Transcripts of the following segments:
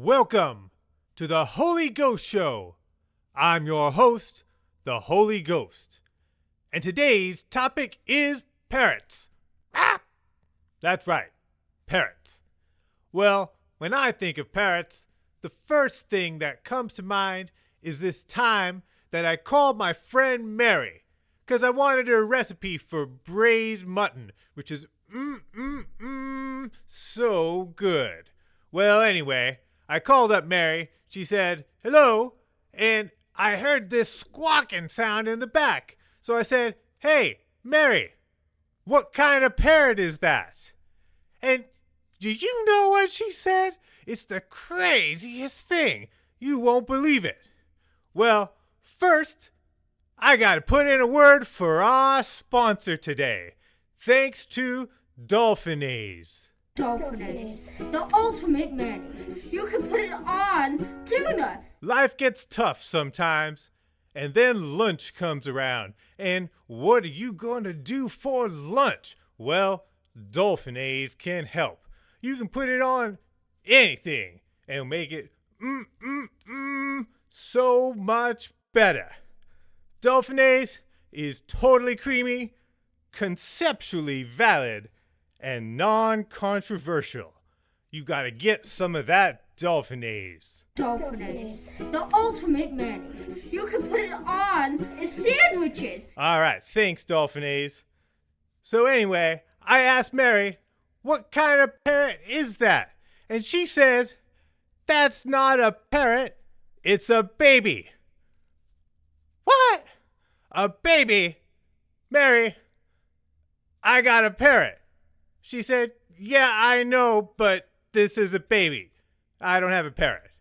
Welcome to the Holy Ghost Show. I'm your host, the Holy Ghost. And today's topic is parrots. Ah! That's right, parrots. Well, when I think of parrots, the first thing that comes to mind is this time that I called my friend Mary because I wanted her recipe for braised mutton, which is so good. Well, anyway, I called up Mary. She said, hello, and I heard this squawking sound in the back. So I said, hey, Mary, what kind of parrot is that? And do you know what she said? It's the craziest thing. You won't believe it. Well, first, I gotta put in a word for our sponsor today. Thanks to Dolphinase. Dolphinase, the ultimate mayonnaise. You can put it on tuna. Life gets tough sometimes, and then lunch comes around. And what are you going to do for lunch? Well, Dolphinase can help. You can put it on anything and make it so much better. Dolphinase is totally creamy, conceptually valid, and non-controversial. You gotta get some of that Dolphinase. Dolphinase, the ultimate mayonnaise. You can put it on sandwiches. All right, thanks, Dolphinase. So anyway, I asked Mary, what kind of parrot is that? And she says, that's not a parrot, it's a baby. What? A baby? Mary, I got a parrot. She said, yeah, I know, but this is a baby. I don't have a parrot.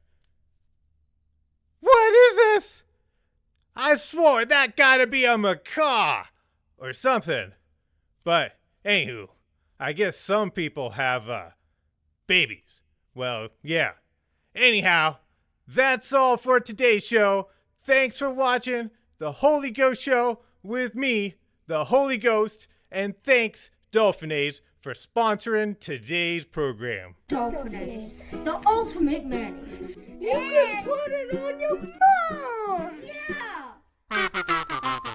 What is this? I swore that gotta be a macaw or something. But anywho, I guess some people have babies. Well, yeah. Anyhow, that's all for today's show. Thanks for watching the Holy Ghost Show with me, the Holy Ghost, and thanks, Dolphinase, for sponsoring today's program. Dolphinase, the ultimate mayonnaise. You can put it on your phone. Yeah.